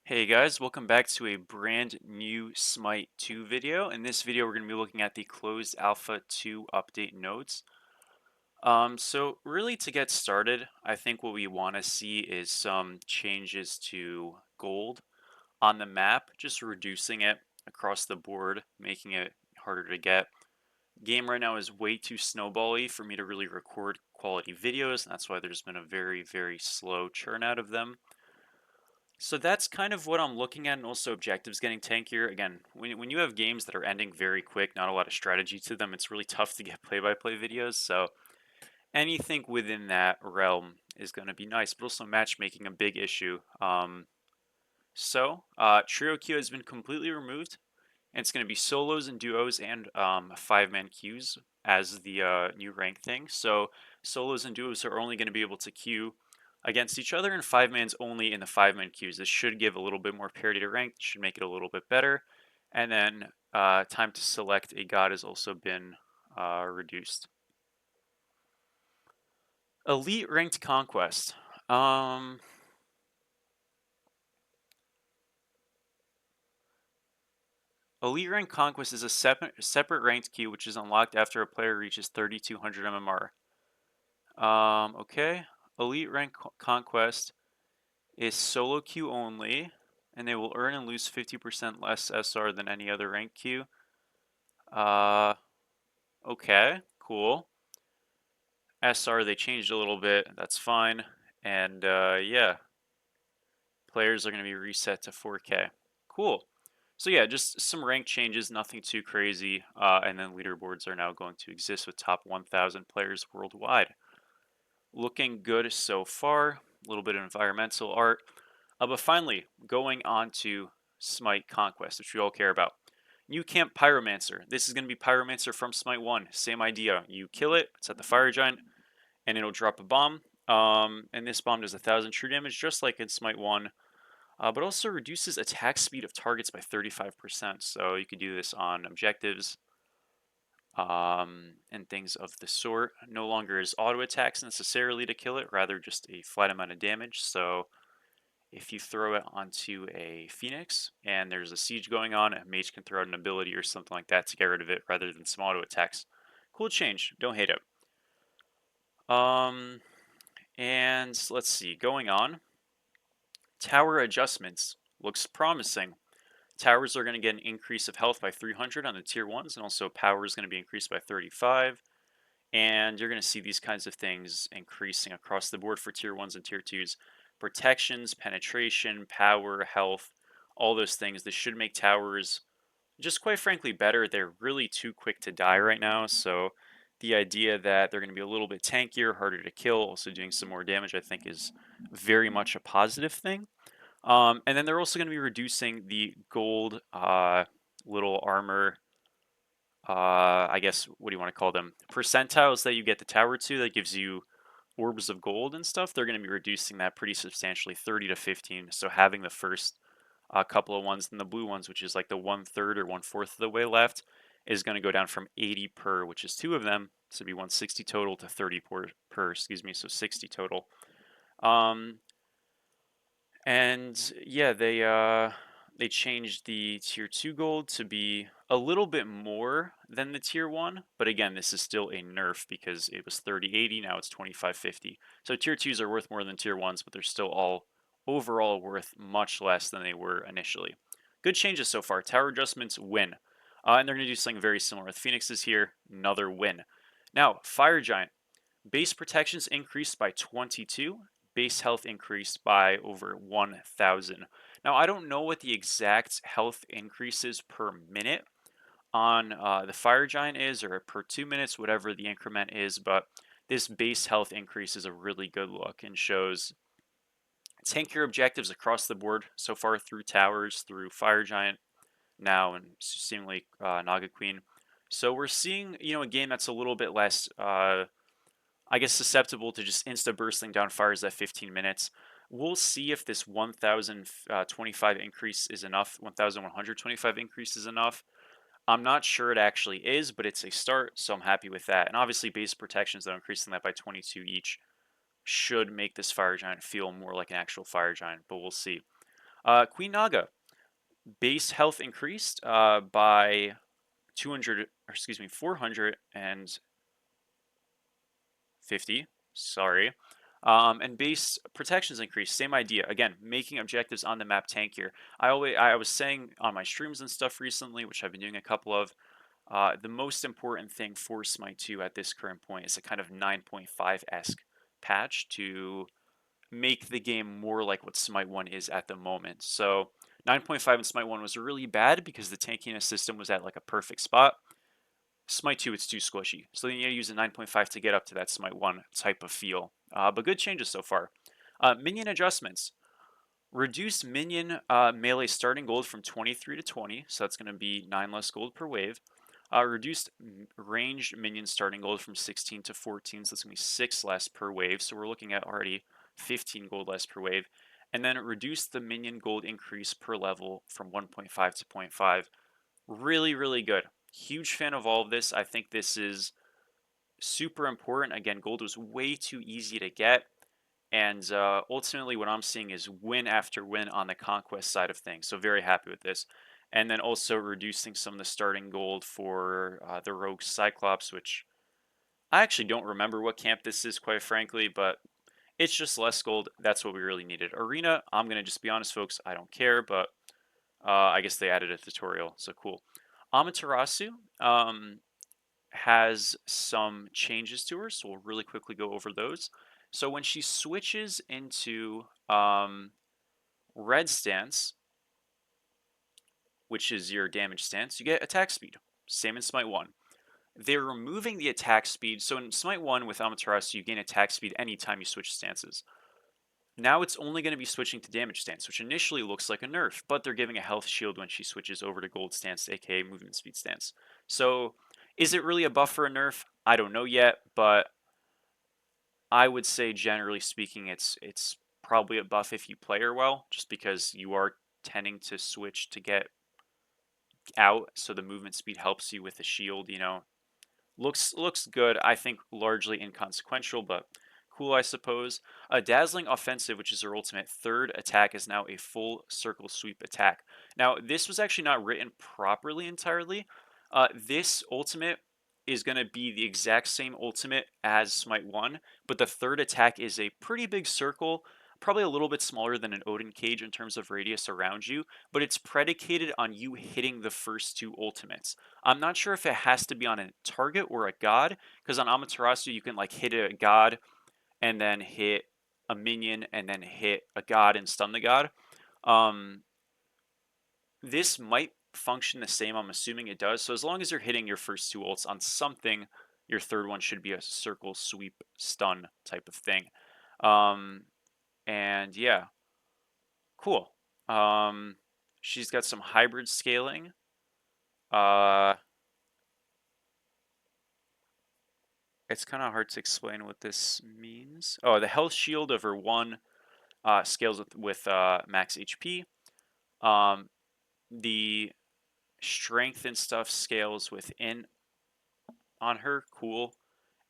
Hey guys, welcome back to a brand new Smite 2 video. In this video, we're going to be looking at the closed alpha 2 update notes. So really to get started, I think what we want to see is some changes to gold on the map, just reducing it across the board, making it harder to get. Game right now is way too snowbally for me to really record quality videos, and that's why there's been a very slow churn out of them. So that's kind of what I'm looking at, and also objectives getting tankier. Again, when you have games that are ending very quick, not a lot of strategy to them, it's really tough to get play-by-play videos. So anything within that realm is going to be nice, but also matchmaking a big issue. Trio queue has been completely removed, and it's going to be solos and duos and five-man queues as the new rank thing. So solos and duos are only going to be able to queue against each other, and five-man's only in the five-man queues. This should give a little bit more parity to rank, should make it a little bit better. And then time to select a god has also been reduced. Elite ranked conquest. Elite rank conquest is a separate ranked queue which is unlocked after a player reaches 3200 MMR. Okay. Elite rank conquest is solo queue only, and they will earn and lose 50% less SR than any other rank queue. Okay, cool. SR they changed a little bit. That's fine. And yeah, players are going to be reset to 4K. Cool. So yeah, just some rank changes, nothing too crazy. And then leaderboards are now going to exist with top 1,000 players worldwide. Looking good so far. A little bit of environmental art. But finally, going on to Smite Conquest, which we all care about. New camp Pyromancer. This is going to be Pyromancer from Smite 1. Same idea. You kill it, it's at the Fire Giant, and it'll drop a bomb. And this bomb does 1,000 true damage, just like in Smite 1. But also reduces attack speed of targets by 35%. So you could do this on objectives and things of the sort. No longer is auto attacks necessarily to kill it, rather just a flat amount of damage. So if you throw it onto a Phoenix and there's a siege going on, a mage can throw out an ability or something like that to get rid of it rather than some auto attacks. Cool change. Don't hate it. And let's see. Going on. Tower adjustments. Looks promising. Towers are going to get an increase of health by 300 on the tier 1s, and also power is going to be increased by 35. And you're going to see these kinds of things increasing across the board for tier 1s and tier 2s. Protections, penetration, power, health, all those things. This should make towers just quite frankly better. They're really too quick to die right now, so the idea that they're going to be a little bit tankier, harder to kill, also doing some more damage, I think is very much a positive thing. And then they're also going to be reducing the gold little armor, I guess, what do you want to call them? Percentiles that you get the tower to that gives you orbs of gold and stuff. They're going to be reducing that pretty substantially, 30 to 15. So having the first couple of ones, then the blue ones, which is like the 1/3 or 1/4 of the way left, is going to go down from 80 per, which is two of them, so it'd be 160 total, to 30 per, excuse me, so 60 total. And yeah, they changed the tier 2 gold to be a little bit more than the tier 1, but again, this is still a nerf because it was 3080, now it's 2550. So tier 2s are worth more than tier 1s, but they're still all overall worth much less than they were initially. Good changes so far. Tower adjustments win. And they're going to do something very similar with Phoenixes here, another win. Now, Fire Giant. Base protections increased by 22. Base health increased by over 1,000. Now, I don't know what the exact health increases per minute on the Fire Giant is, or per 2 minutes, whatever the increment is, but this base health increase is a really good look and shows tankier objectives across the board so far through towers, through Fire Giant now, and seemingly Naga Queen. So we're seeing, a game that's a little bit less I guess susceptible to just insta bursting down fires at 15 minutes. We'll see if this 1,025 increase is enough, 1,125 increase is enough. I'm not sure it actually is, but it's a start, so I'm happy with that. And obviously base protections, though, increasing that by 22 each should make this fire giant feel more like an actual fire giant, but we'll see. Queen Naga, base health increased by 200, or excuse me, 450. Sorry. And base protections increased. Same idea. Again, making objectives on the map tankier. I was saying on my streams and stuff recently, which I've been doing a couple of, the most important thing for Smite 2 at this current point is a kind of 9.5-esque patch to make the game more like what Smite 1 is at the moment. So 9.5 in Smite 1 was really bad because the tankiness system was at like a perfect spot. Smite 2, it's too squishy. So then you need to use a 9.5 to get up to that Smite 1 type of feel. But good changes so far. Minion adjustments. Reduced minion melee starting gold from 23 to 20, so that's going to be 9 less gold per wave. Reduced ranged minion starting gold from 16 to 14, so that's going to be 6 less per wave, so we're looking at already 15 gold less per wave. And then reduce the minion gold increase per level from 1.5 to 0.5. Really, really good. Huge fan of all of this. I think this is super important. Again, gold was way too easy to get. And ultimately, what I'm seeing is win after win on the conquest side of things. So very happy with this. And then also reducing some of the starting gold for the Rogue Cyclops, which I actually don't remember what camp this is, quite frankly, but it's just less gold. That's what we really needed. Arena, I'm going to just be honest, folks. I don't care, but I guess they added a tutorial, so cool. Amaterasu has some changes to her, so we'll really quickly go over those. So when she switches into red stance, which is your damage stance, you get attack speed. Same in Smite 1. They're removing the attack speed. So in Smite 1 with Amaterasu, you gain attack speed anytime you switch stances. Now it's only going to be switching to damage stance, which initially looks like a nerf, but they're giving a health shield when she switches over to gold stance, aka movement speed stance. So is it really a buff for a nerf? I don't know yet, but I would say generally speaking, it's probably a buff if you play her well, just because you are tending to switch to get out, so the movement speed helps you with the shield. Looks good. I think largely inconsequential, but cool, I suppose. A dazzling offensive, which is her ultimate third attack, is now a full circle sweep attack. Now, this was actually not written properly entirely. This ultimate is going to be the exact same ultimate as Smite 1, but the third attack is a pretty big circle, probably a little bit smaller than an Odin cage in terms of radius around you, but it's predicated on you hitting the first two ultimates. I'm not sure if it has to be on a target or a god, because on Amaterasu you can like hit a god and then hit a minion and then hit a god and stun the god. Um, this might function the same. I'm assuming it does. So as long as you're hitting your first two ults on something, your third one should be a circle sweep stun type of thing. Um, and yeah, cool. She's got some hybrid scaling. Uh, it's kind of hard to explain what this means. Oh, the health shield of her one scales with max HP. Um, the strength and stuff scales within on her. Cool.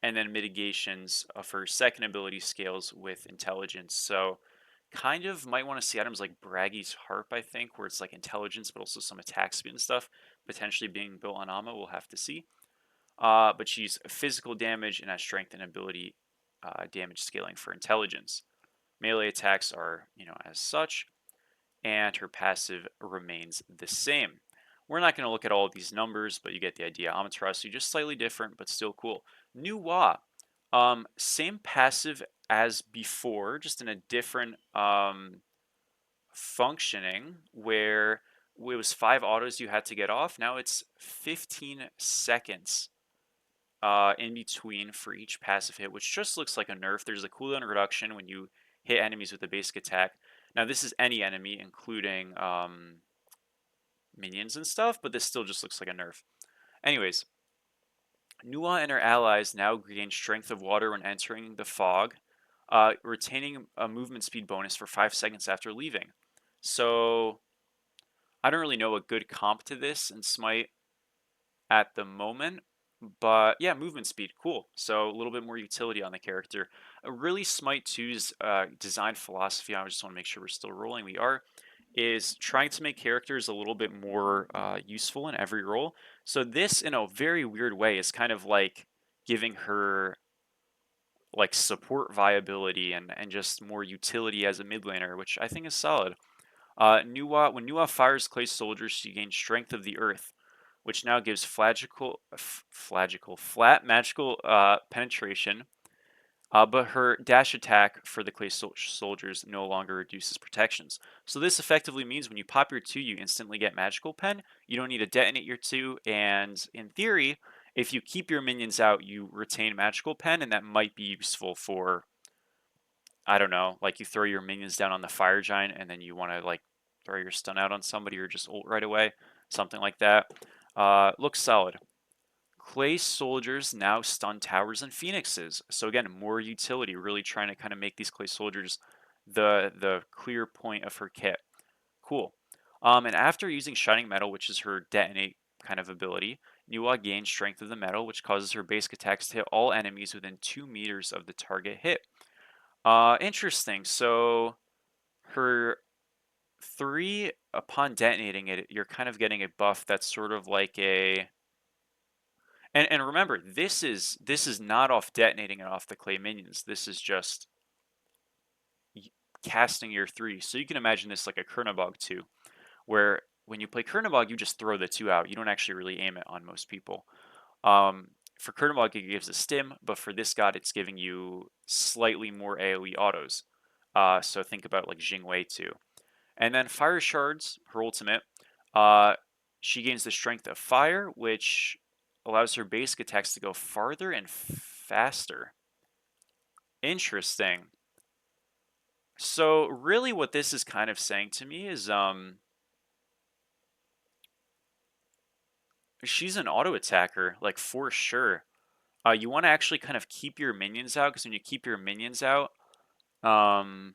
And then mitigations of her second ability scales with intelligence. So kind of might want to see items like Braggy's Harp, I think, where it's like intelligence, but also some attack speed and stuff, potentially being built on Ama. We'll have to see. But she's physical damage and has strength and ability damage scaling for intelligence. Melee attacks are, as such, and her passive remains the same. We're not going to look at all of these numbers, but you get the idea. Amaterasu just slightly different, but still cool. New Wa, same passive as before, just in a different functioning where it was 5 autos you had to get off. Now it's 15 seconds in between for each passive hit, which just looks like a nerf. There's a cooldown reduction when you hit enemies with a basic attack. Now this is any enemy, including minions and stuff, but this still just looks like a nerf. Anyways, Nua and her allies now gain Strength of Water when entering the fog, retaining a movement speed bonus for 5 seconds after leaving. So I don't really know a good comp to this in Smite at the moment, but yeah, movement speed, cool. So a little bit more utility on the character. Really, Smite 2's design philosophy, I just want to make sure we're still rolling. We are. is trying to make characters a little bit more useful in every role. So this, in a very weird way, is kind of like giving her like support viability and just more utility as a mid laner, which I think is solid. When Nuwa fires clay soldiers, she gains strength of the earth, which now gives flat magical penetration. But her dash attack for the clay soldiers no longer reduces protections. So this effectively means when you pop your 2, you instantly get magical pen. You don't need to detonate your 2, and in theory, if you keep your minions out, you retain magical pen, and that might be useful for, I don't know, like you throw your minions down on the fire giant, and then you want to like throw your stun out on somebody or just ult right away, something like that. Looks solid. Clay soldiers now stun towers and phoenixes. So again, more utility, really trying to kind of make these clay soldiers the clear point of her kit. Cool. And after using shining metal, which is her detonate kind of ability, Nuwa gains strength of the metal, which causes her basic attacks to hit all enemies within 2 meters of the target hit. Interesting. So her 3, upon detonating it, you're kind of getting a buff that's sort of like a, and remember, this is not off detonating it off the clay minions. This is just casting your 3. So you can imagine this like a Kernabog 2, where when you play Kernabog, you just throw the 2 out. You don't actually really aim it on most people. For Kernabog, it gives a stim, but for this god, it's giving you slightly more AoE autos. So think about like Jingwei 2. And then Fire Shards, her ultimate, uh, she gains the strength of fire, which allows her basic attacks to go farther and faster. Interesting. So really what this is kind of saying to me is she's an auto attacker, like for sure. You want to actually kind of keep your minions out, because when you keep your minions out, um,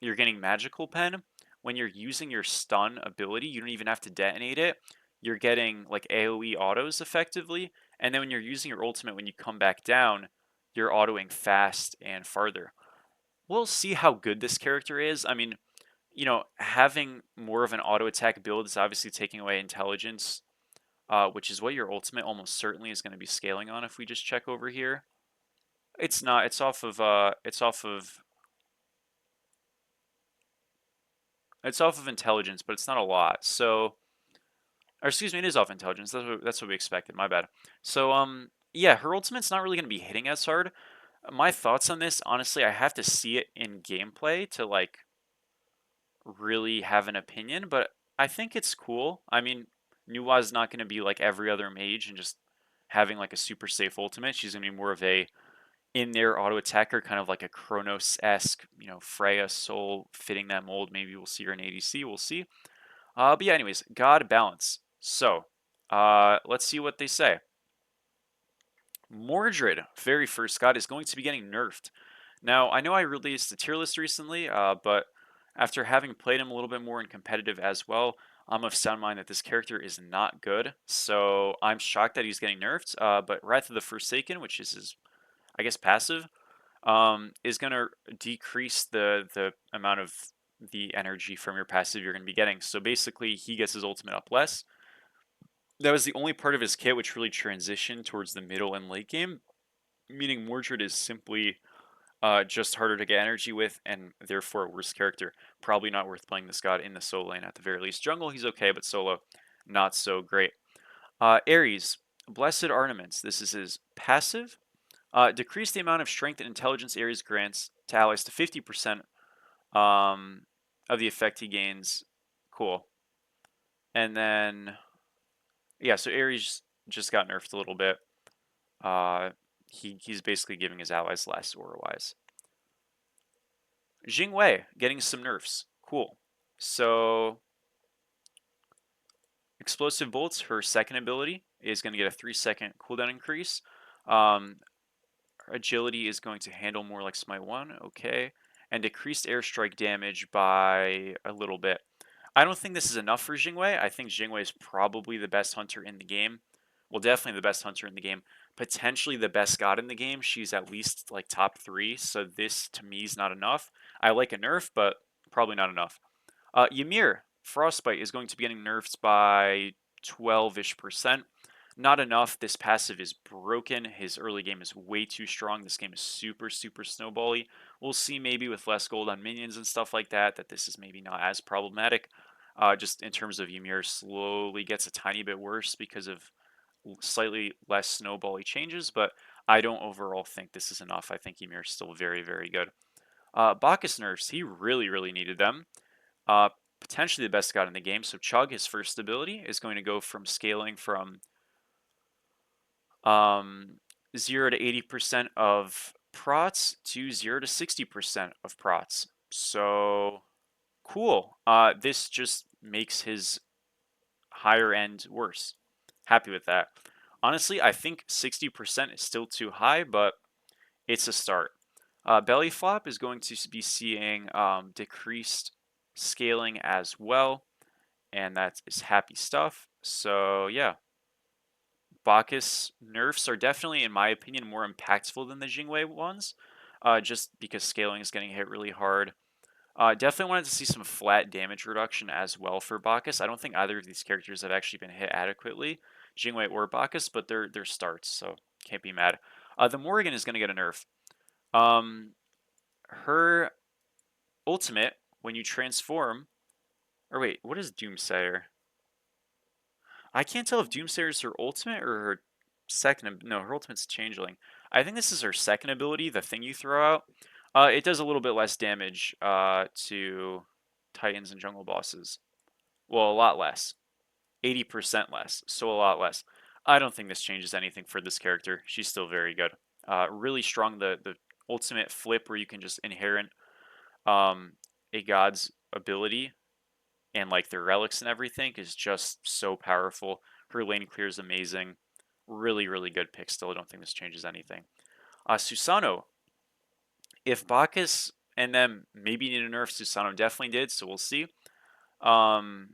you're getting magical pen. When you're using your stun ability, you don't even have to detonate it. You're getting like AoE autos effectively. And then when you're using your ultimate, when you come back down, you're autoing fast and farther. We'll see how good this character is. I mean, having more of an auto attack build is obviously taking away intelligence, which is what your ultimate almost certainly is going to be scaling on if we just check over here. It's not. It's off of intelligence, but it's not a lot. So, or excuse me, it is off intelligence. That's what we expected. My bad. So yeah, her ultimate's not really going to be hitting as hard. My thoughts on this, honestly, I have to see it in gameplay to like really have an opinion, but I think it's cool. I mean, Nuwa's not going to be like every other mage and just having like a super safe ultimate. She's going to be more of a in there auto attacker, kind of like a Kronos esque, Freya soul fitting that mold. Maybe we'll see her in ADC. We'll see. But yeah, anyways, God balance. So, let's see what they say. Mordred, very first god, is going to be getting nerfed. Now, I know I released a tier list recently, but after having played him a little bit more in competitive as well, I'm of sound mind that this character is not good. So I'm shocked that he's getting nerfed. But Wrath of the Forsaken, which is his, I guess, passive, is going to decrease the amount of the energy from your passive you're going to be getting. So basically, he gets his ultimate up less. That was the only part of his kit which really transitioned towards the middle and late game, meaning Mordred is simply just harder to get energy with, and therefore a worse character. Probably not worth playing this god in the solo lane at the very least. Jungle, he's okay, but solo, not so great. Ares, Blessed Ornaments. This is his passive. Decrease the amount of strength and intelligence Ares grants to allies to 50% of the effect he gains. Cool. And then, yeah, so Ares just got nerfed a little bit. He's basically giving his allies less aura-wise. Jingwei getting some nerfs. Cool. So, Explosive Bolts, her second ability, is going to get a 3-second cooldown increase. Um, Agility is going to handle more like Smite 1, okay. And decreased airstrike damage by a little bit. I don't think this is enough for Jingwei. I think Jingwei is probably the best hunter in the game. Well, definitely the best hunter in the game. Potentially the best god in the game. She's at least like top 3, so this to me is not enough. I like a nerf, but probably not enough. Ymir, Frostbite, is going to be getting nerfed by 12-ish%. Not enough. This passive is broken. His early game is way too strong. This game is super, super snowbally. We'll see maybe with less gold on minions and stuff like that, that this is maybe not as problematic. Just in terms of Ymir slowly gets a tiny bit worse because of slightly less snowbally changes, but I don't overall think this is enough. I think Ymir is still very, very good. Bacchus nerfs, he really, really needed them. Uh, Potentially the best god in the game. So Chug, his first ability, is going to go from scaling from um, 0 to 80% of prots to 0 to 60% of prots. So cool. This just makes his higher end worse. Happy with that. Honestly, I think 60% is still too high, but it's a start. Belly flop is going to be seeing decreased scaling as well, and that is happy stuff. So yeah, Bacchus nerfs are definitely, in my opinion, more impactful than the Jingwei ones, just because scaling is getting hit really hard. Definitely wanted to see some flat damage reduction as well for Bacchus. I don't think either of these characters have actually been hit adequately, Jingwei or Bacchus, but they're starts, so can't be mad. The Morrigan is going to get a nerf. Um, Her ultimate, when you transform, or wait, what is Doomsayer? I can't tell if Doomsayer is her ultimate or her second. No, her ultimate's Changeling. I think this is her second ability, the thing you throw out. It does a little bit less damage to Titans and jungle bosses. Well, a lot less. 80% less, so a lot less. I don't think this changes anything for this character. She's still very good. Really strong, the ultimate flip where you can just inherit um, a god's ability and like their relics and everything is just so powerful. Her lane clear is amazing. Really, really good pick still. I don't think this changes anything. Susano, if Bacchus and them maybe need a nerf, Susano definitely did, so we'll see. Um,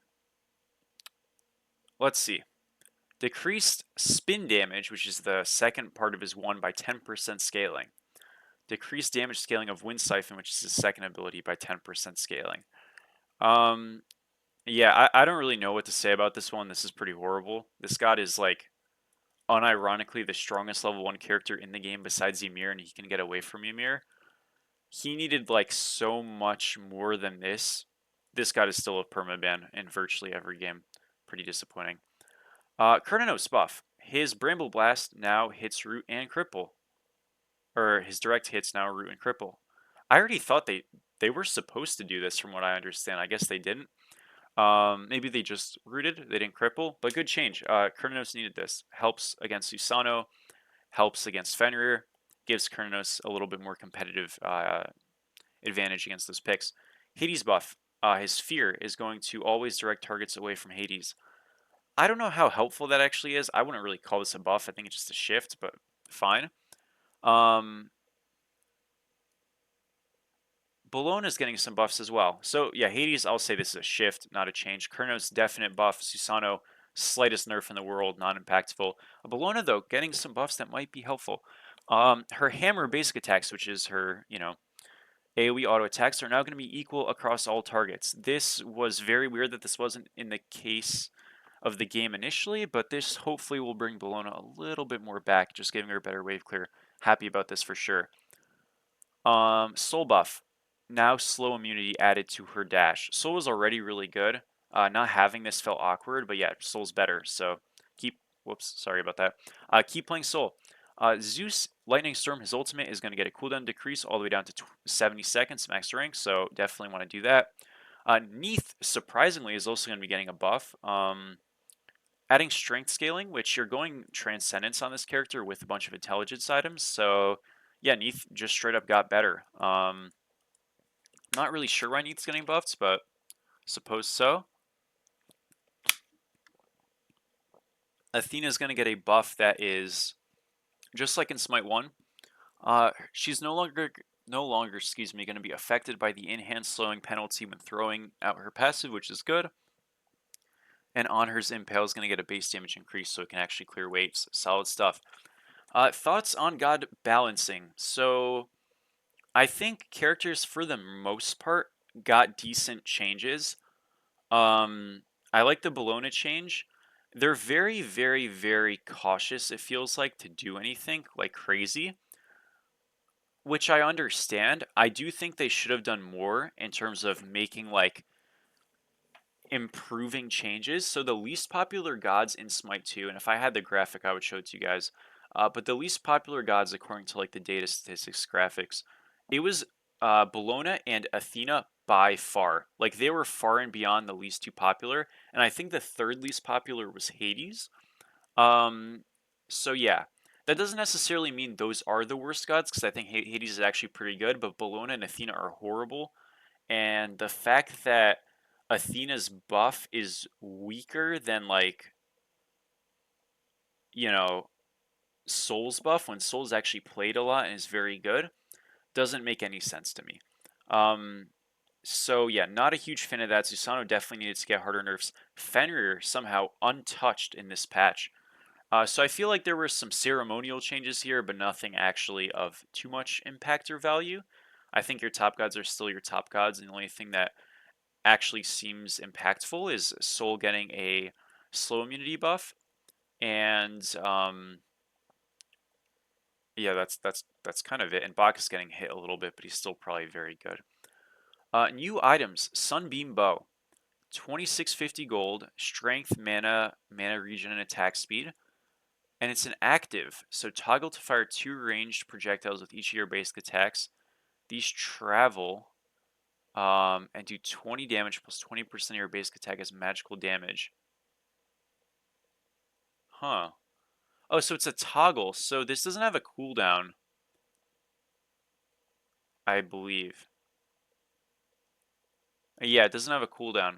let's see. Decreased spin damage, which is the second part of his 1 by 10% scaling. Decreased damage scaling of Wind Siphon, which is his second ability, by 10% scaling. Um, yeah, I don't really know what to say about this one. This is pretty horrible. This god is like unironically the strongest level 1 character in the game besides Ymir, and he can get away from Ymir. He needed like so much more than this. This god is still a permaban in virtually every game. Pretty disappointing. Kurnanos buff. His Bramble Blast now hits Root and Cripple. Or his direct hits now Root and Cripple. I already thought they were supposed to do this from what I understand. I guess they didn't. Maybe they just rooted, they didn't cripple, but good change. Kurnanos needed this. Helps against Susano, helps against Fenrir, gives Kurnanos a little bit more competitive advantage against those picks. Hades buff. His Fear is going to always direct targets away from Hades. I don't know how helpful that actually is. I wouldn't really call this a buff. I think it's just a shift, but fine. Um, Bologna is getting some buffs as well. So yeah, Hades, I'll say this is a shift, not a change. Kurnos, definite buff. Susano, slightest nerf in the world, non-impactful. Bologna, though, getting some buffs that might be helpful. Her hammer basic attacks, which is her, AoE auto attacks, are now going to be equal across all targets. This was very weird that this wasn't in the case of the game initially, but this hopefully will bring Bologna a little bit more back, just giving her better wave clear. Happy about this for sure. Soul buff. Now slow immunity added to her dash. Soul was already really good. Not having this felt awkward, but yeah, Soul's better. So whoops, sorry about that. Keep playing Soul. Zeus Lightning Storm, his ultimate is going to get a cooldown decrease all the way down to 70 seconds max rank. So definitely want to do that. Neath, surprisingly, is also going to be getting a buff. Adding strength scaling, which you're going transcendence on this character with a bunch of intelligence items. So yeah, Neath just straight up got better. Not really sure why Neath's getting buffs, but suppose so. Athena's going to get a buff that is just like in Smite 1. She's no longer, going to be affected by the in-hand slowing penalty when throwing out her passive, which is good. And Honor's Impale is going to get a base damage increase so it can actually clear waves. Solid stuff. Thoughts on God balancing. So I think characters, for the most part, got decent changes. Um, I like the Bologna change. They're very, very, very cautious, it feels like, to do anything like crazy, which I understand. I do think they should have done more in terms of making like improving changes. So the least popular gods in Smite 2, and if I had the graphic, I would show it to you guys. But the least popular gods, according to like the data statistics graphics, it was Bellona and Athena by far. Like they were far and beyond the least two popular, and I think the third least popular was Hades. Um, so yeah, that doesn't necessarily mean those are the worst gods, because I think Hades is actually pretty good, but Bellona and Athena are horrible. And the fact that Athena's buff is weaker than like, you know, Soul's buff when Soul's actually played a lot and is very good doesn't make any sense to me. Um, so yeah, not a huge fan of that. Susano definitely needed to get harder nerfs. Fenrir somehow untouched in this patch. So I feel like there were some ceremonial changes here, but nothing actually of too much impact or value. I think your top gods are still your top gods, and the only thing that actually seems impactful is Soul getting a slow immunity buff, and yeah, that's kind of it. And Bacchus getting hit a little bit, but he's still probably very good. New items: Sunbeam Bow, 2650 gold, strength, mana regen, and attack speed. And it's an active, so toggle to fire 2 ranged projectiles with each of your basic attacks. These travel and do 20 damage plus 20% of your basic attack as magical damage. Huh. Oh, so it's a toggle. So this doesn't have a cooldown, I believe. Yeah, it doesn't have a cooldown.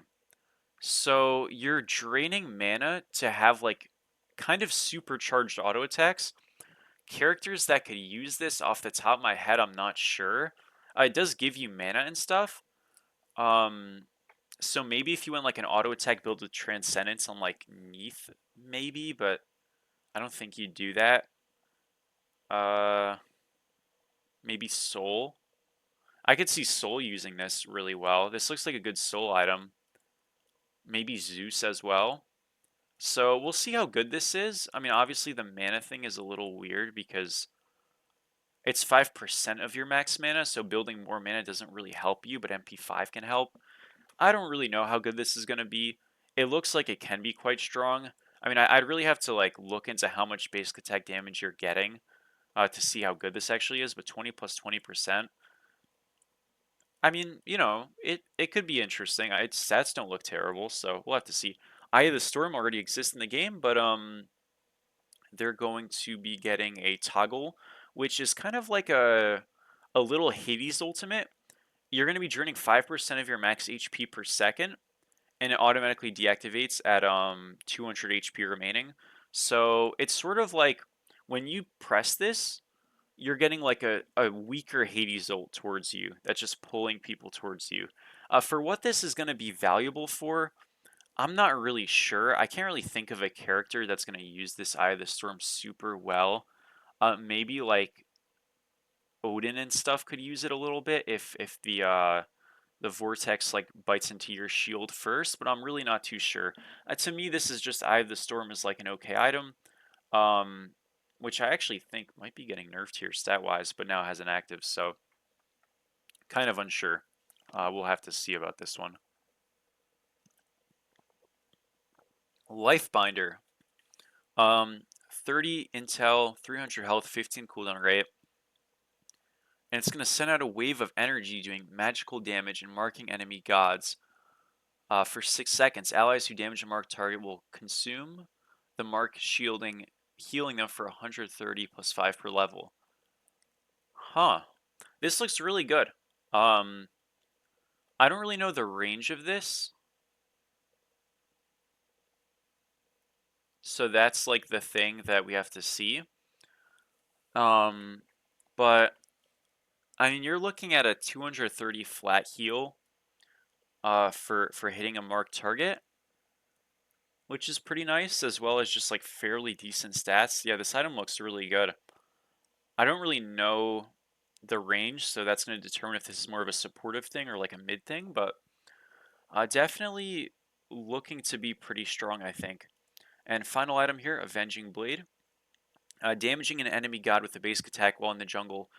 So you're draining mana to have like kind of supercharged auto attacks. Characters that could use this off the top of my head, I'm not sure. It does give you mana and stuff. Um, so maybe if you went like an auto attack build with Transcendence on like Neath, maybe, but I don't think you'd do that. Uh, maybe Soul. I could see Soul using this really well. This looks like a good Soul item. Maybe Zeus as well. So we'll see how good this is. I mean, obviously the mana thing is a little weird because it's 5% of your max mana, so building more mana doesn't really help you, but MP5 can help. I don't really know how good this is going to be. It looks like it can be quite strong. I mean, I'd really have to like look into how much basic attack damage you're getting to see how good this actually is, but 20 plus 20%. I mean, it could be interesting. Its stats don't look terrible, so we'll have to see. Eye of the Storm already exists in the game, but they're going to be getting a toggle, which is kind of like a little Hades ultimate. You're going to be draining 5% of your max HP per second, and it automatically deactivates at 200 HP remaining. So it's sort of like when you press this, you're getting like a weaker Hades ult towards you that's just pulling people towards you. For what this is going to be valuable for, I'm not really sure. I can't really think of a character that's going to use this Eye of the Storm super well. Maybe like Odin and stuff could use it a little bit if the vortex like bites into your shield first, but I'm really not too sure. To me, this is just Eye of the Storm is like an okay item. Um, which I actually think might be getting nerfed here stat wise, but now has an active, so kind of unsure. We'll have to see about this one. Lifebinder. 30 intel, 300 health, 15 cooldown rate. And it's going to send out a wave of energy doing magical damage and marking enemy gods. For 6 seconds, allies who damage a marked target will consume the mark shielding, healing them for 130 plus 5 per level. Huh. This looks really good. Um, I don't really know the range of this. So that's like the thing that we have to see. Um, but I mean, you're looking at a 230 flat heal for hitting a marked target, which is pretty nice, as well as just like fairly decent stats. Yeah, this item looks really good. I don't really know the range, so that's going to determine if this is more of a supportive thing or like a mid thing, but definitely looking to be pretty strong, I think. And final item here, Avenging Blade. Damaging an enemy god with a basic attack while in the jungle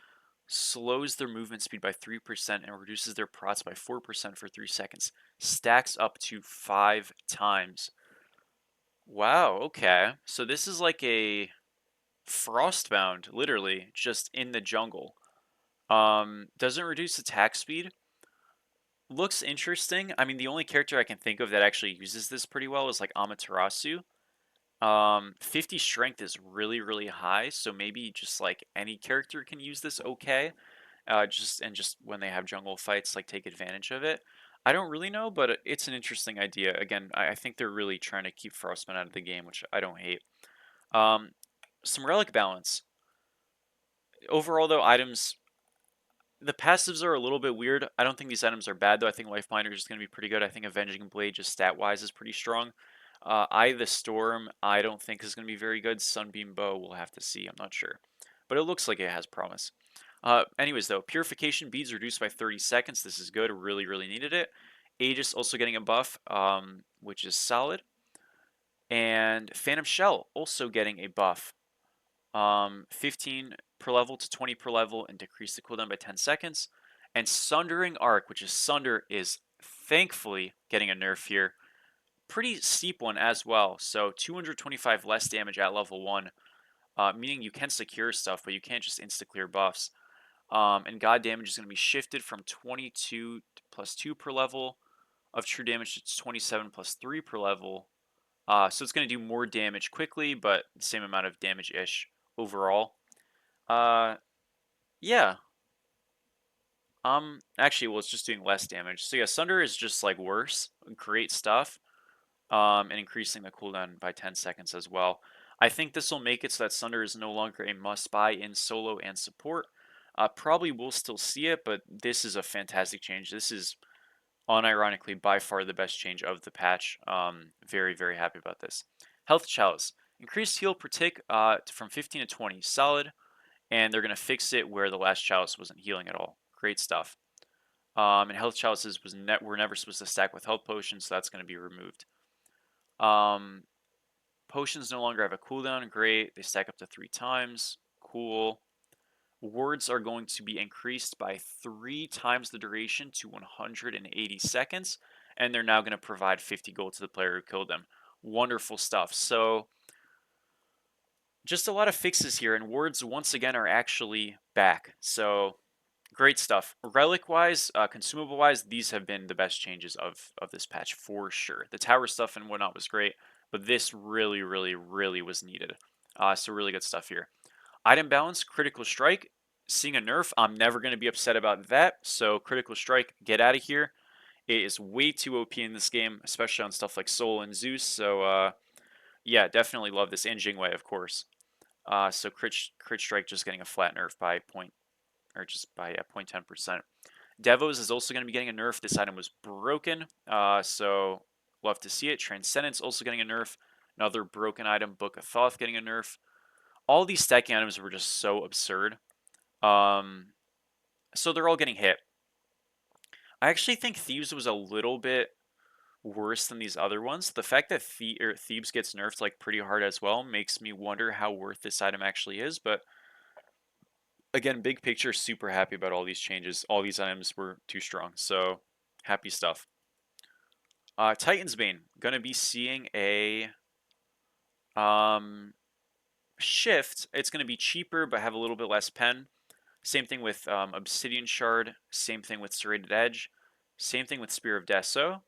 slows their movement speed by 3% and reduces their prots by 4% for 3 seconds. Stacks up to 5 times. Wow, okay. So this is like a Frostbound, literally, just in the jungle. Doesn't reduce attack speed. Looks interesting. I mean, the only character I can think of that actually uses this pretty well is like Amaterasu. 50 strength is really, really high, so maybe just like any character can use this okay. Just when they have jungle fights, like take advantage of it. I don't really know, but it's an interesting idea. Again, I think they're really trying to keep Frostman out of the game, which I don't hate. Um, some relic balance. Overall, though, items the passives are a little bit weird. I don't think these items are bad, though. I think Life Binder is going to be pretty good. I think Avenging Blade, just stat-wise, is pretty strong. Eye the Storm, I don't think is going to be very good. Sunbeam Bow, we'll have to see. I'm not sure. But it looks like it has promise. Anyways, though, Purification Beads reduced by 30 seconds. This is good. Really, really needed it. Aegis also getting a buff, which is solid. And Phantom Shell also getting a buff. 15 per level to 20 per level and decrease the cooldown by 10 seconds. And Sundering Arc, which is Sunder, is thankfully getting a nerf here. Pretty steep one as well. So 225 less damage at level 1, meaning you can secure stuff, but you can't just insta-clear buffs. And God damage is going to be shifted from 22 plus 2 per level of true damage to 27 plus 3 per level. So it's going to do more damage quickly, but the same amount of damage-ish overall. Uh, yeah. Actually, well, it's just doing less damage. So yeah, Sunder is just like worse. Great stuff. And increasing the cooldown by 10 seconds as well. I think this will make it so that Sunder is no longer a must-buy in solo and support. Probably will still see it, but this is a fantastic change. This is unironically by far the best change of the patch. Very, very happy about this. Health Chalice. Increased heal per tick from 15 to 20. Solid. And they're going to fix it where the last Chalice wasn't healing at all. Great stuff. And Health Chalices were never supposed to stack with Health Potions, so that's going to be removed. Potions no longer have a cooldown. Great. They stack up to 3 times. Cool. Wards are going to be increased by 3 times the duration to 180 seconds. And they're now going to provide 50 gold to the player who killed them. Wonderful stuff. So, just a lot of fixes here. And wards, once again, are actually back. So, great stuff. Relic-wise, consumable-wise, these have been the best changes of this patch for sure. The tower stuff and whatnot was great, but this really, really, really was needed. So really good stuff here. Item balance, critical strike. Seeing a nerf, I'm never going to be upset about that. So critical strike, get out of here. It is way too OP in this game, especially on stuff like Soul and Zeus. So yeah, definitely love this. And Jingwei, of course. So crit strike just getting a flat nerf by point or just by 0.10%. Devos is also going to be getting a nerf. This item was broken, so love to see it. Transcendence also getting a nerf. Another broken item, Book of Thoth getting a nerf. All these stacking items were just so absurd. So they're all getting hit. I actually think Thebes was a little bit worse than these other ones. The fact that Thebes gets nerfed like pretty hard as well makes me wonder how worth this item actually is, but again, big picture, super happy about all these changes. All these items were too strong, so happy stuff. Titan's Bane, gonna be seeing a shift. It's gonna be cheaper, but have a little bit less pen. Same thing with Obsidian Shard. Same thing with Serrated Edge. Same thing with Spear of Deso.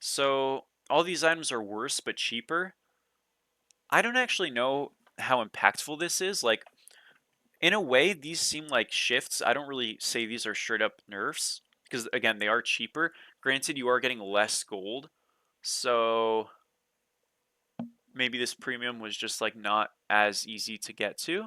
So all these items are worse but cheaper. I don't actually know how impactful this is. Like, in a way, these seem like shifts. I don't really say these are straight up nerfs because, again, they are cheaper. Granted, you are getting less gold, so maybe this premium was just like not as easy to get to.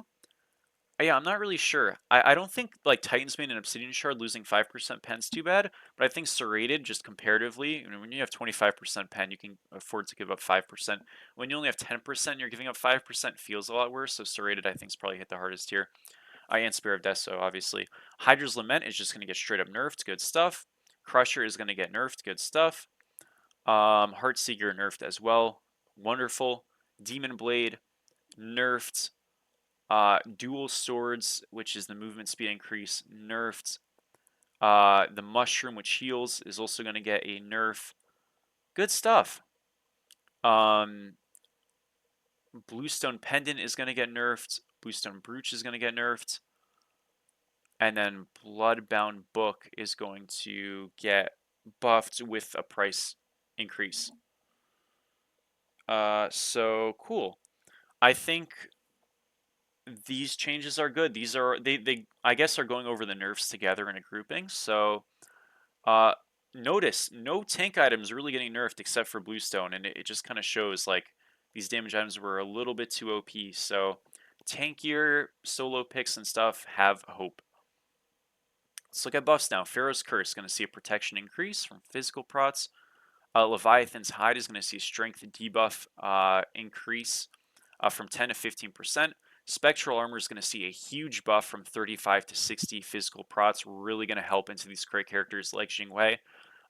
Yeah, I'm not really sure. I don't think like Titan's Bane and Obsidian Shard losing 5% pen's too bad, but I think Serrated just comparatively, when you have 25% pen, you can afford to give up 5%. When you only have 10%, you're giving up 5% feels a lot worse, so Serrated I think is probably hit the hardest here. And Spear of Deso, obviously. Hydra's Lament is just going to get straight up nerfed, good stuff. Crusher is going to get nerfed, good stuff. Heartseeker nerfed as well. Wonderful. Demon Blade nerfed. Dual Swords, which is the movement speed increase, nerfed. The Mushroom, which heals, is also going to get a nerf. Good stuff. Bluestone Pendant is going to get nerfed. Bluestone Brooch is going to get nerfed. And then Bloodbound Book is going to get buffed with a price increase. So cool. I think these changes are good. These are they I guess are going over the nerfs together in a grouping. So uh notice no tank items really getting nerfed except for Bluestone, and it just kind of shows like these damage items were a little bit too OP. So tankier solo picks and stuff have hope. Let's look at buffs now. Pharaoh's Curse is going to see a protection increase from physical prots. Leviathan's Hide is going to see a strength debuff increase from 10 to 15%. Spectral Armor is going to see a huge buff from 35 to 60 physical prots, really going to help into these great characters like Jingwei.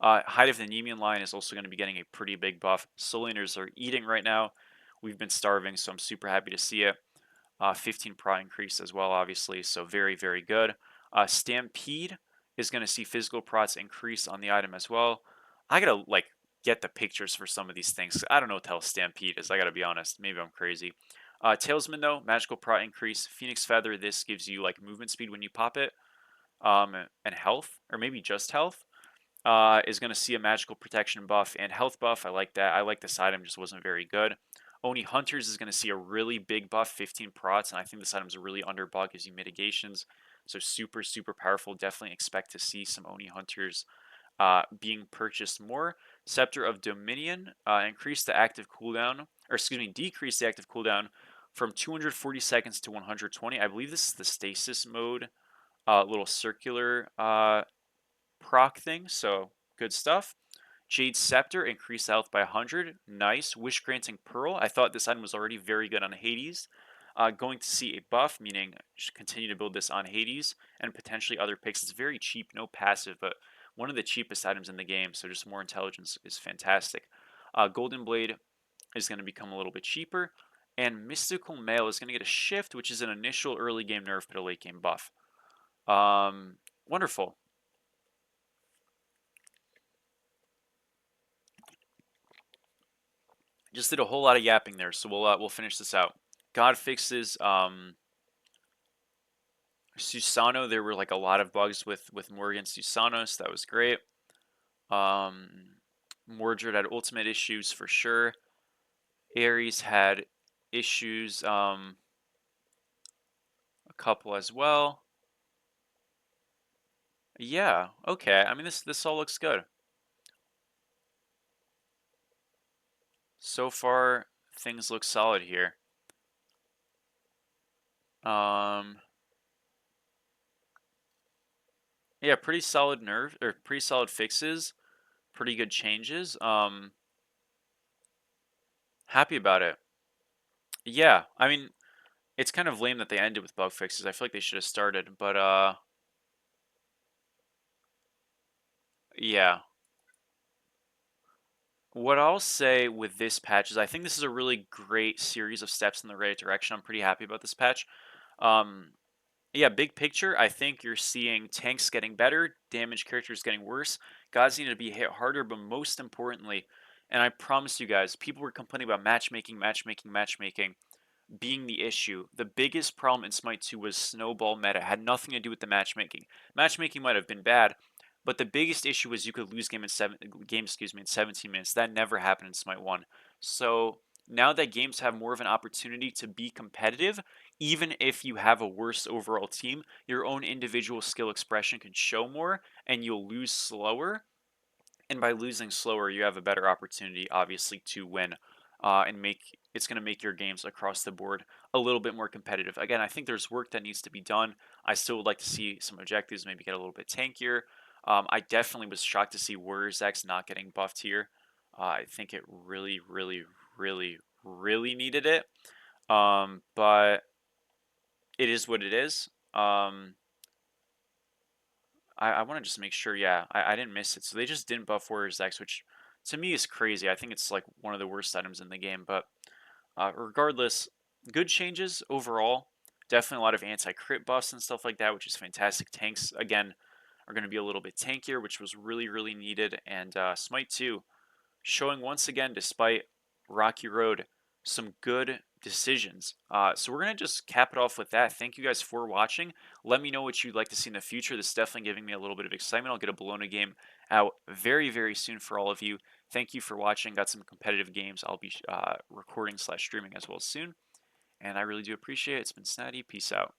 Hide of the Nemean line is also going to be getting a pretty big buff. Soliners are eating right now. We've been starving, so I'm super happy to see it. 15 prot increase as well, obviously, so very, very good. Stampede is going to see physical prots increase on the item as well. I gotta like get the pictures for some of these things. I don't know what the hell Stampede is. I gotta be honest. Maybe I'm crazy. Tailsman though, magical prot increase. Phoenix Feather. This gives you like movement speed when you pop it, and health, or maybe just health. Is going to see a magical protection buff and health buff. I like that. I like this item, just wasn't very good. Oni Hunters is going to see a really big buff, 15 prots, and I think this item is really underbugged, gives you mitigations. So super, super powerful. Definitely expect to see some Oni Hunters being purchased more. Scepter of Dominion, increase the active cooldown, or excuse me, decrease the active cooldown from 240 seconds to 120. I believe this is the stasis mode, little circular proc thing, so good stuff. Jade Scepter, increased health by 100. Nice. Wish Granting Pearl. I thought this item was already very good on Hades. Going to see a buff, meaning should continue to build this on Hades and potentially other picks. It's very cheap, no passive, but one of the cheapest items in the game, so just more intelligence is fantastic. Golden Blade is going to become a little bit cheaper, and Mystical Mail is going to get a shift, which is an initial early game nerf but a late game buff. Wonderful. Just did a whole lot of yapping there, so we'll finish this out. God fixes Susano. There were like a lot of bugs with Morgan Susano, so that was great. Mordred had ultimate issues for sure. Ares had issues, a couple as well. Yeah, okay. I mean, this all looks good. So far, things look solid here. Um, yeah, pretty solid nerf or pretty solid fixes, pretty good changes. Happy about it. Yeah, I mean, it's kind of lame that they ended with bug fixes. I feel like they should have started, but yeah. What I'll say with this patch is I think this is a really great series of steps in the right direction. I'm pretty happy about this patch. Um, yeah, big picture, I think you're seeing tanks getting better, damage characters getting worse, gods need to be hit harder, but most importantly, and I promise you guys, people were complaining about matchmaking being the issue. The biggest problem in Smite 2 was snowball meta. It had nothing to do with the matchmaking. Matchmaking might have been bad, but the biggest issue was you could lose game in 17 minutes. That never happened in Smite 1. So now that games have more of an opportunity to be competitive, even if you have a worse overall team, your own individual skill expression can show more and you'll lose slower, and by losing slower, you have a better opportunity, obviously, to win, and make it's going to make your games across the board a little bit more competitive. Again, I think there's work that needs to be done. I still would like to see some objectives maybe get a little bit tankier. I definitely was shocked to see Warriors X not getting buffed here. I think it really, really, really, really needed it. But it is what it is. I want to just make sure, yeah, I didn't miss it. So they just didn't buff Warriors X, which to me is crazy. I think it's like one of the worst items in the game, but regardless, good changes overall. Definitely a lot of anti-crit buffs and stuff like that, which is fantastic. Tanks, again, are going to be a little bit tankier, which was really, really needed. And Smite 2, showing once again, despite rocky road, some good decisions. So we're going to just cap it off with that. Thank you guys for watching. Let me know what you'd like to see in the future. This is definitely giving me a little bit of excitement. I'll get a Bologna game out very, very soon for all of you. Thank you for watching. Got some competitive games I'll be recording/streaming as well soon. And I really do appreciate it. It's been Snatty. Peace out.